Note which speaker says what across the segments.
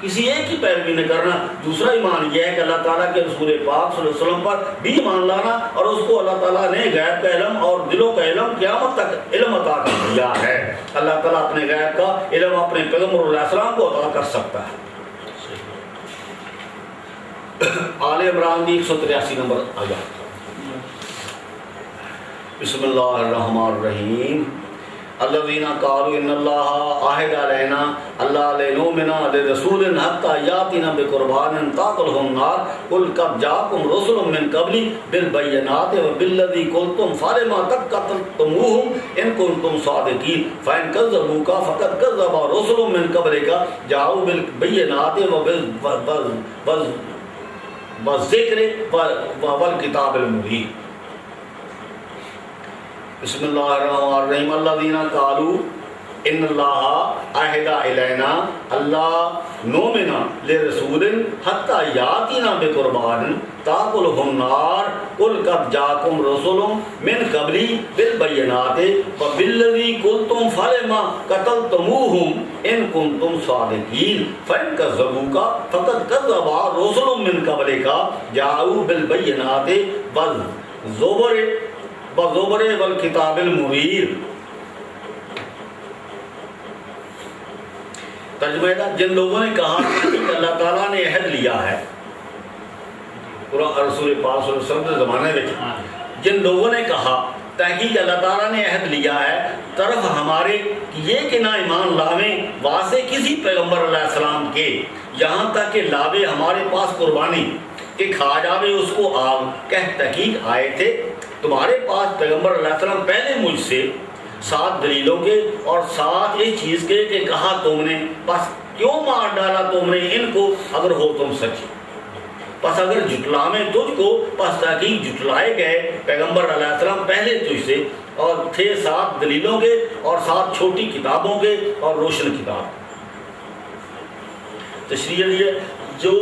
Speaker 1: کسی ایک کی پیروی نہ کرنا۔ دوسرا ایمان یہ ہے کہ اللہ تعالیٰ کے رسول پاک صلی اللہ علیہ وسلم پر بھی ایمان لانا، اور اس کو اللہ تعالیٰ نے غیب کا علم اور دلوں کا علم قیامت تک علم عطا کر دیا ہے۔ اللہ تعالیٰ اپنے غیب کا علم اپنے پیغمبر علیہ السلام کو عطا کر سکتا ہے۔ آل عمران کی 183 نمبر آیات۔ بسم اللہ الرحمن الرحیم۔ الذین قالوا ان اللہ عہد علینا اللہ لنؤمن لرسول حتی یاتینا بقربان تاکلہ النار قل قد جاءکم رسل من قبلی بالبینات وبالذی قلتم فلما قتلتموہم ان کنتم صادقین فإن کذبوک فقد کذب رسل من قبلک جاءوا بالبینات والذکر والکتاب المبین۔ بسم اللہ الرحمن الرحیم۔ الذین قالوا ان اللہ عہد الینا اللہ نؤمن لرسول حتی یاتینا بقربان تاکلہ النار قل قد جاءکم رسل من قبلی بالبینات وبالذی قلتم فلما قتلتموہم ان کنتم صادقین فإن کذبوک فقد کذب رسل من قبلک جاءوا بالبینات والزبر والکتاب المبین۔ ترجمہ ہے جن لوگوں نے کہا کہ اللہ تعالیٰ نے عہد لیا ہے، رسول پاک صلی اللہ علیہ وسلم کے زمانے میں جن لوگوں نے کہا تحقیق اللہ تعالیٰ نے عہد لیا ہے طرف ہمارے یہ کہ نہ ایمان لاویں واسطے کسی پیغمبر علیہ السلام کے، یہاں تک کہ لاوے ہمارے پاس قربانی کہ کھا جاوے اس کو آگ، کہ تحقیق آئے تھے تمہارے پاس پیغمبر علیہ السلام پہلے مجھ سے 7 دلیلوں کے اور 7 اس چیز کے کہ کہا تم نے بس کیوں مار ڈالا تم نے ان کو اگر ہو تم سچے۔ بس اگر جھٹلامیں تجھ کو پس تحقیق جھٹلائے گئے پیغمبر علیہ السلام پہلے تجھ سے، اور تھے 7 دلیلوں کے اور 7 چھوٹی کتابوں کے اور روشن کتاب۔ تشریح یہ جو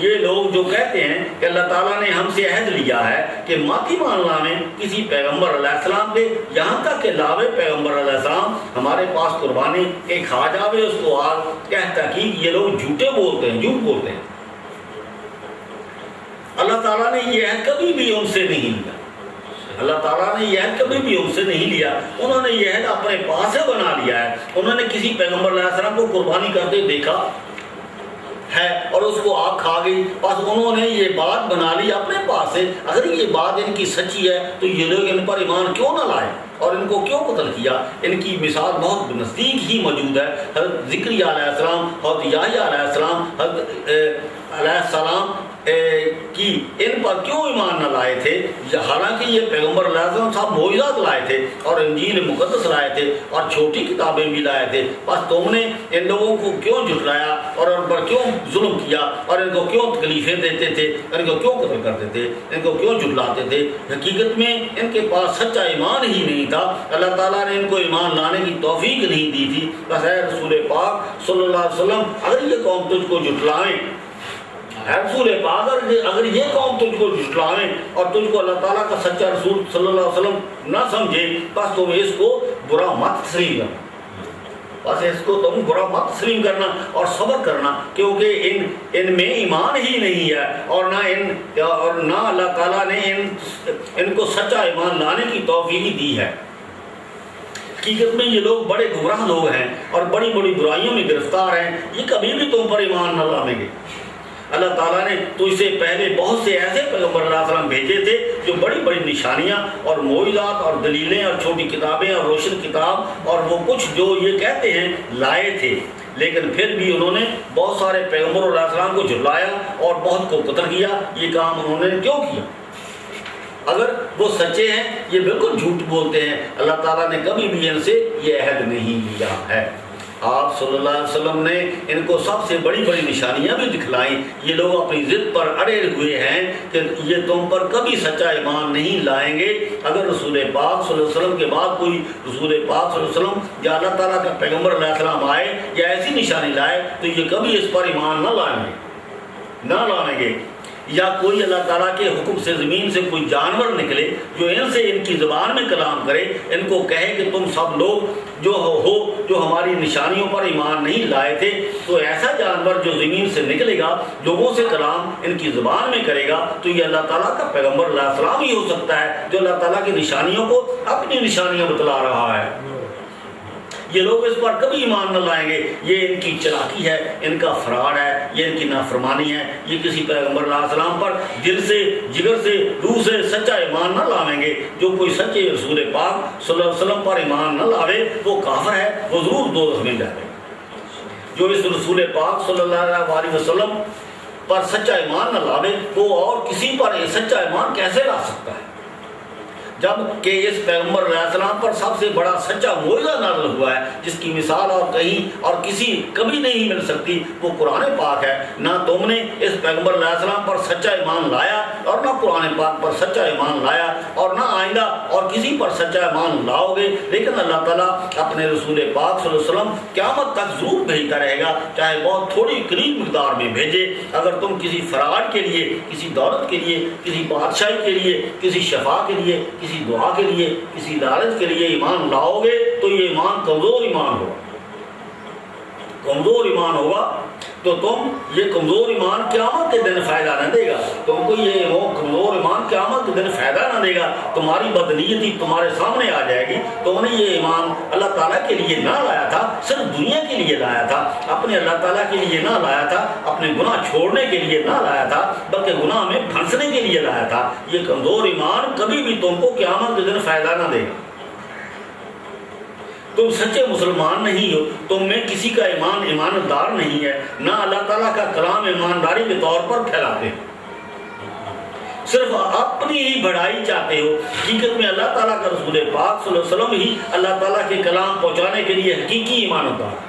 Speaker 1: یہ لوگ جو کہتے ہیں کہ اللہ تعالیٰ نے ہم سے عہد لیا ہے کہ مات ایمان لاویں کسی پیغمبر علیہ السلام پہ، یہاں تک کہ لاوے پیغمبر علیہ السلام ہمارے پاس قربانی کہ کھا جاوے اس کو آگ، کہ تحقیق یہ لوگ جھوٹے بولتے ہیں، جھوٹ بولتے ہیں۔ اللہ تعالیٰ نے یہ عہد کبھی بھی ان سے نہیں لیا، اللہ تعالیٰ نے یہ عہد کبھی بھی ان سے نہیں لیا، انہوں نے یہ عہد اپنے پاس سے بنا لیا ہے۔ انہوں نے کسی پیغمبر علیہ السلام کو قربانی کرتے دیکھا ہے اور اس کو آگ کھا گئی، بس انہوں نے یہ بات بنا لی اپنے پاس سے۔ اگر یہ بات ان کی سچی ہے تو یہ لوگ ان پر ایمان کیوں نہ لائے اور ان کو کیوں قتل کیا؟ ان کی مثال بہت نزدیک ہی موجود ہے۔ حضرت زکریا علیہ السلام، حضرت یحییٰ علیہ السلام، حضرت علیہ السلام کی ان پر کیوں ایمان نہ لائے تھے؟ حالانکہ یہ پیغمبر علیہ السلام صاحب معجزات لائے تھے اور انجیل مقدس لائے تھے اور چھوٹی کتابیں بھی لائے تھے، بس تم نے ان لوگوں کو کیوں جھٹلایا اور ان پر کیوں ظلم کیا اور ان کو کیوں تکلیفیں دیتے تھے، ان کو کیوں قتل کرتے تھے، ان کو کیوں جھٹلاتے تھے؟ حقیقت میں ان کے پاس سچا ایمان ہی نہیں تھا، اللہ تعالیٰ نے ان کو ایمان لانے کی توفیق نہیں دی تھی۔ بس اے رسول پاک صلی اللہ علیہ وسلم، اگر یہ قوم تجھ کو جھٹلائیں، رسول پاک اگر یہ قوم تجھ کو جھٹلائیں اور تجھ کو اللہ تعالیٰ کا سچا رسول صلی اللہ علیہ وسلم نہ سمجھے، بس تم اس کو برا مت تسلیم کرنا، بس اس کو تم برا مت تسلیم کرنا اور صبر کرنا، کیونکہ ان میں ایمان ہی نہیں ہے اور نہ اللہ تعالیٰ نے ان کو سچا ایمان لانے کی توفیق دی ہے۔ حقیقت میں یہ لوگ بڑے گمراہ لوگ ہیں اور بڑی بڑی برائیوں میں گرفتار ہیں، یہ کبھی بھی تم پر ایمان نہ لائیں گے۔ اللہ تعالیٰ نے تجھ سے پہلے بہت سے ایسے پیغمبر علیہ السلام بھیجے تھے جو بڑی بڑی نشانیاں اور معجزات اور دلیلیں اور چھوٹی کتابیں اور روشن کتاب اور وہ کچھ جو یہ کہتے ہیں لائے تھے، لیکن پھر بھی انہوں نے بہت سارے پیغمبر علیہ السلام کو جھٹلایا اور بہت کو قتل کیا۔ یہ کام انہوں نے کیوں کیا؟ اگر وہ سچے ہیں، یہ بالکل جھوٹ بولتے ہیں، اللہ تعالیٰ نے کبھی بھی ان سے یہ عہد نہیں لیا ہے۔ آپ صلی اللہ علیہ وسلم نے ان کو سب سے بڑی بڑی نشانیاں بھی دکھلائیں۔ یہ لوگ اپنی ضد پر اڑے ہوئے ہیں کہ یہ تم پر کبھی سچا ایمان نہیں لائیں گے۔ اگر رسول پاک صلی اللہ علیہ وسلم کے بعد کوئی رسول پاک صلی اللہ علیہ وسلم یا اللہ تعالیٰ کا پیغمبر علیہ السلام آئے یا ایسی نشانی لائے تو یہ کبھی اس پر ایمان نہ لائیں گے۔ یا کوئی اللہ تعالیٰ کے حکم سے زمین سے کوئی جانور نکلے جو ان سے ان کی زبان میں کلام کرے، ان کو کہے کہ تم سب لوگ جو ہماری نشانیوں پر ایمان نہیں لائے تھے، تو ایسا جانور جو زمین سے نکلے گا لوگوں سے کلام ان کی زبان میں کرے گا، تو یہ اللہ تعالیٰ کا پیغمبر علیہ السلام ہی ہو سکتا ہے جو اللہ تعالیٰ کی نشانیوں کو اپنی نشانیاں بتلا رہا ہے۔ یہ لوگ اس پر کبھی ایمان نہ لائیں گے، یہ ان کی چلاکی ہے، ان کا فراڈ ہے، یہ ان کی نافرمانی ہے۔ یہ کسی پیغمبر علیہ السلام پر دل سے، جگر سے، روح سے سچا ایمان نہ لاویں گے۔ جو کوئی سچے رسول پاک صلی اللہ علیہ وسلم پر ایمان نہ لاوے وہ کافر ہے، وہ ضرور دوزخ میں جائے گا۔ جو اس رسول پاک صلی اللہ علیہ وسلم پر سچا ایمان نہ لاوے وہ اور کسی پر سچا ایمان کیسے لا سکتا ہے؟ جب کہ اس پیغمبر علیہ السلام پر سب سے بڑا سچا معجزہ نازل ہوا ہے جس کی مثال اور کہیں اور کسی کبھی نہیں مل سکتی، وہ قرآن پاک ہے۔ نہ تم نے اس پیغمبر علیہ السلام پر سچا ایمان لایا اور نہ قرآن پاک پر سچا ایمان لایا اور نہ آئندہ اور کسی پر سچا ایمان لاؤ گے، لیکن اللہ تعالیٰ اپنے رسول پاک صلی اللہ علیہ وسلم قیامت تک ضرور بھیجتا رہے گا، چاہے بہت تھوڑی قریب مقدار میں بھیجے۔ اگر تم کسی فراڈ کے لیے، کسی دولت کے لیے، کسی بادشاہی کے لیے، کسی شفا کے لیے، کسی دعا کے لیے، کسی لالچ کے لیے ایمان لاؤ گے تو یہ ایمان کمزور ایمان ہوگا۔ کمزور ایمان ہوگا تو تم یہ کمزور ایمان قیامت کے دن فائدہ نہ دے گا۔ تم کو یہ وہ کمزور ایمان قیامت کے دن فائدہ نہ دے گا، تمہاری بدنیتی تمہارے سامنے آ جائے گی۔ تم نے یہ ایمان اللہ تعالیٰ کے لیے نہ لایا تھا، صرف دنیا کے لیے لایا تھا، اپنے اللہ تعالیٰ کے لیے نہ لایا تھا، اپنے گناہ چھوڑنے کے لیے نہ لایا تھا، بلکہ گناہ میں پھنسنے کے لیے لایا تھا۔ یہ کمزور ایمان کبھی بھی تم کو قیامت کے دن فائدہ نہ دے گا۔ تم سچے مسلمان نہیں ہو، تم میں کسی کا ایمان ایماندار نہیں ہے، نہ اللہ تعالیٰ کا کلام ایمانداری کے طور پر پھیلاتے ہو، صرف اپنی ہی بڑائی چاہتے ہو۔ حقیقت میں اللہ تعالیٰ کا رسول پاک صلی اللہ علیہ وسلم ہی اللہ تعالیٰ کے کلام پہنچانے کے لیے حقیقی ایماندار ہے۔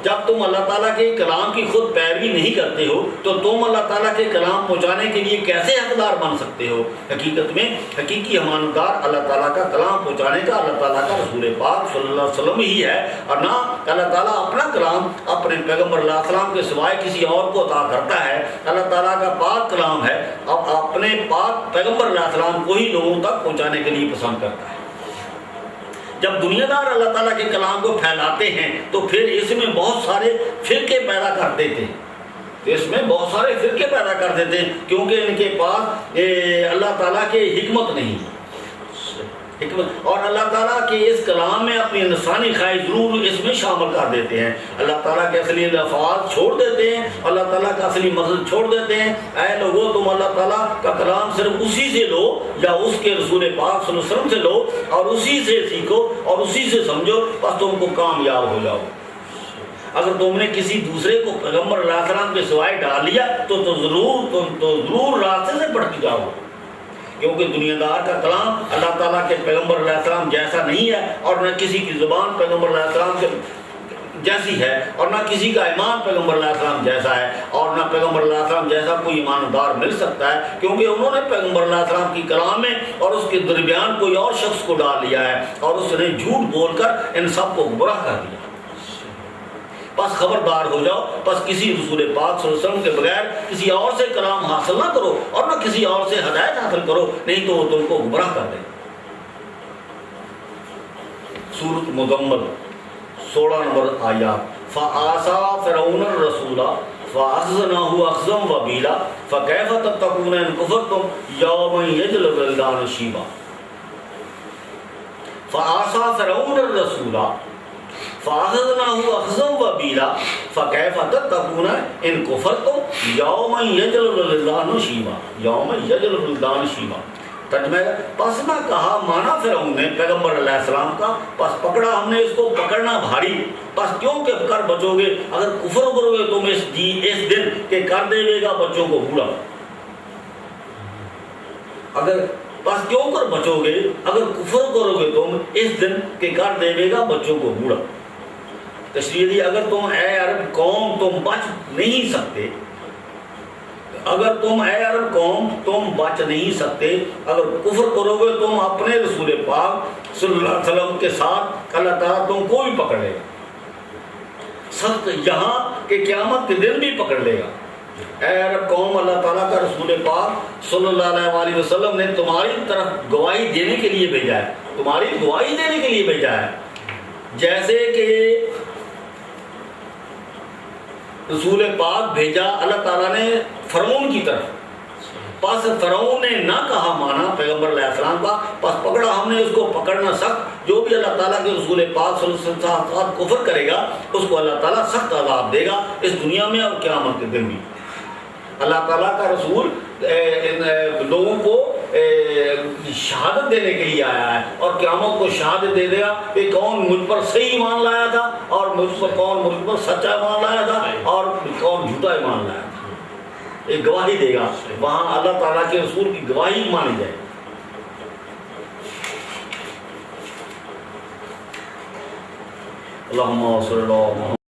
Speaker 1: جب تم اللہ تعالیٰ کے کلام کی خود پیروی نہیں کرتے ہو تو تم اللہ تعالیٰ کے کلام پہنچانے کے لیے کیسے حقدار بن سکتے ہو؟ حقیقت میں حقیقی امانتدار اللہ تعالیٰ کا کلام پہنچانے کا اللہ تعالیٰ کا رسول پاک صلی اللہ علیہ وسلم ہی ہے، اور نہ اللہ تعالیٰ اپنا کلام اپنے پیغمبر علیہ السلام کے سوائے کسی اور کو عطا کرتا ہے۔ اللہ تعالیٰ کا پاک کلام ہے، اب اپنے پاک پیغمبر علیہ السلام کو ہی لوگوں تک پہنچانے کے لیے پسند کرتا ہے۔ جب دنیا دار اللہ تعالیٰ کے کلام کو پھیلاتے ہیں تو پھر اس میں بہت سارے فرقے پیدا کر دیتے ہیں، اس میں بہت سارے فرقے پیدا کر دیتے ہیں کیونکہ ان کے پاس اللہ تعالیٰ کی حکمت نہیں، اور اللہ تعالیٰ کے اس کلام میں اپنی انسانی خواہش ضرور اس میں شامل کر دیتے ہیں۔ اللہ تعالیٰ کے اصلی لفاظ چھوڑ دیتے ہیں، اللہ تعالیٰ کا اصلی مقصد چھوڑ دیتے ہیں۔ اے لوگو، تم اللہ تعالیٰ کا کلام صرف اسی سے لو یا اس کے رسول پاک صلی اللہ علیہ وسلم سے لو اور اسی سے سیکھو اور اسی سے سمجھو، بس تم کو کامیاب ہو جاؤ۔ اگر تم نے کسی دوسرے کو پیغمبر علیہ السلام کے سوائے ڈال لیا تو ضرور راستے سے بھٹک جاؤ، کیونکہ دنیا دار کا کلام اللہ تعالیٰ کے پیغمبر علیہ السلام جیسا نہیں ہے، اور نہ کسی کی زبان پیغمبر علیہ السلام کے جیسی ہے، اور نہ کسی کا ایمان پیغمبر علیہ السلام جیسا ہے، اور نہ پیغمبر علیہ السلام جیسا کوئی ایماندار مل سکتا ہے، کیونکہ انہوں نے پیغمبر علیہ السلام کی کلام میں اور اس کے درمیان کوئی اور شخص کو ڈال لیا ہے، اور اس نے جھوٹ بول کر ان سب کو گمراہ کر دیا۔ بس خبردار ہو جاؤ، بس کسی رسول پاک صلی اللہ علیہ وسلم کے بغیر کسی اور سے کلام حاصل نہ کرو اور نہ کسی اور سے ہدایت حاصل کرو، نہیں تو وہ تم کو گمراہ کر دیں۔ سورۃ مزمل 16 نمبر آیات۔ فَآسَىٰ فِرْعَوْنُ الرَّسُولَ فَأَخَذْنَاهُ أَخْذًا وَبِيلًا فَكَيْفَ تَتَّقُونَ إِن كَفَرْتُمْ يَوْمًا يَجْعَلُ الْوِلْدَانَ شِيبًا۔ فَآسَىٰ فِرْعَوْنُ الرَّسُولَ فَأَخَذْنَاهُ أَخْذًا وَبِيلًا فَكَيْفَ تَتَّقُونَ إِن كَفَرْتُمْ يَوْمًا يَجْعَلُ الْوِلْدَانَ شِيبًا۔ يَوْمًا يَجْعَلُ الْوِلْدَانَ شِيبًا۔ ترجمہ ہے، پس نہ کہا مانا فرعون نے پیغمبر علیہ السلام کا، پس پکڑا ہم نے اس کو پکڑنا بھاری، پس کیوں کہ کر بچو گے اگر کفر کرو گے تم اس دن کہ کر دے گا بچوں کو بوڑھا۔ پس کیوں کر بچو گے اگر کفر کرو گے تم اس دن کہ کر دے گا بچوں کو بوڑھا۔ تشریح دی، اگر تم اے عرب قوم تم بچ نہیں سکتے، اگر تم اے عرب قوم تم بچ نہیں سکتے، اگر کفر کرو گے تم اپنے رسول پاک صلی اللہ علیہ وسلم کے ساتھ، اللہ تعالیٰ تم کو بھی پکڑ لے گا، سخت یہاں کہ قیامت کے دن بھی پکڑ لے گا۔ اے عرب قوم، اللہ تعالیٰ کا رسول پاک صلی اللہ علیہ وسلم نے تمہاری طرف گواہی دینے کے لیے بھیجا ہے، تمہاری گواہی دینے کے لیے بھیجا ہے. جیسے کہ رسول پاک بھیجا اللہ تعالیٰ نے فرعون کی طرف، پس فرعون نے نہ کہا مانا پیغمبر علیہ السلام کا، پس پکڑا ہم نے اس کو پکڑنا سخت. جو بھی اللہ تعالیٰ کے رسول پاک صلی اللہ علیہ وسلم کا کفر کرے گا اس کو اللہ تعالیٰ سخت عذاب دے گا، اس دنیا میں اور قیامت کے دن بھی. اللہ تعالیٰ کا رسول لوگوں کو شہادت دینے کے لیے آیا ہے، اور قیامت کو شہادت دے دے گا کہ کون مجھ پر صحیح ایمان لایا تھا، اور کون مجھ پر سچا ایمان لایا تھا، اور کون جھوٹا ایمان لایا تھا. ایک گواہی دے گا، وہاں اللہ تعالیٰ کے رسول کی گواہی مانی جائے. اللہم صلی اللہ